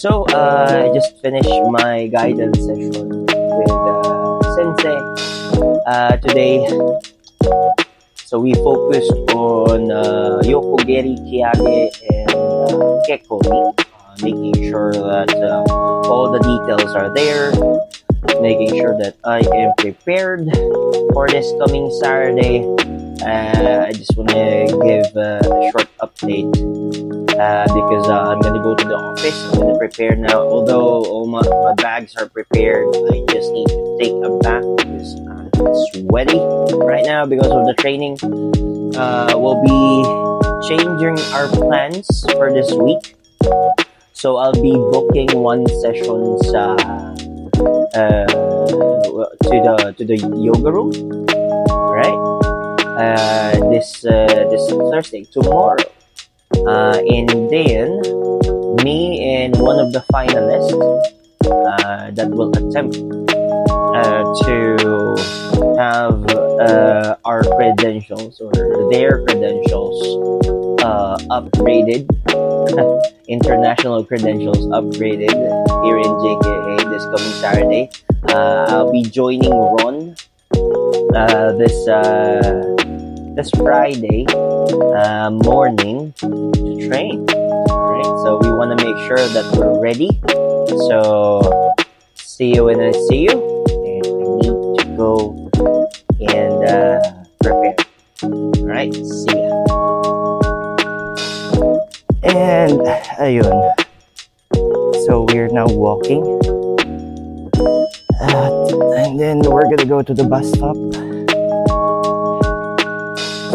I just finished my guidance session with Sensei today. So we focused on Yokogeri, Kiage, and Kekkomi, making sure that all the details are there, making sure that I am prepared for this coming Saturday. I just want to give a short update because I'm going to go to the office. I'm going to prepare now. Although all my bags are prepared, I just need to take a bath because I'm sweaty right now because of the training. We'll be changing our plans for this week. So I'll be booking one session to the yoga room, right? This Thursday, tomorrow. And then me and one of the finalists that will attempt to have our credentials or their credentials upgraded, international credentials upgraded here in JKA this coming Saturday. I'll be joining Ron this Friday morning to train. Right? So we want to make sure that we're ready. So see you when I see you. And I need to go and prepare. Alright, see ya. And ayun. So we're now walking. And then we're gonna go to the bus stop.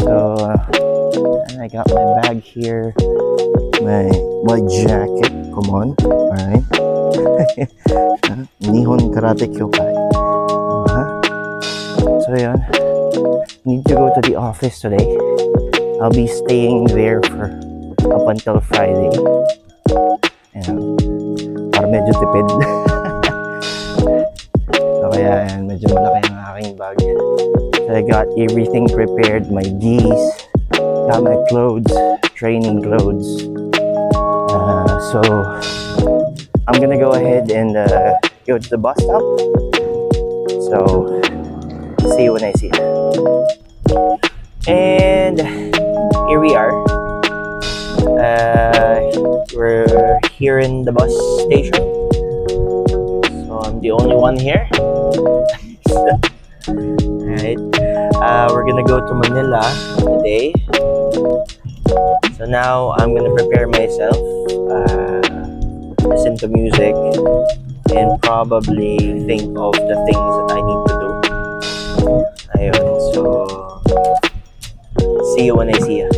So I got my bag here, my jacket. Come on, all right. Nihon Karate Kyokai. So yeah, need to go to the office today. I'll be staying there for up until Friday. Ayan, para medyo tipid. So kaya yan, medyo malaki ang aking bag. So I got everything prepared, my gis, got my clothes, training clothes. So I'm gonna go ahead and go to the bus stop. So see you when I see you. And here we are. We're here in the bus station. So I'm the only one here. Alright. We're gonna go to Manila today. So now I'm gonna prepare myself, listen to music, and probably think of the things that I need to do. Ayun, so see you when I see you.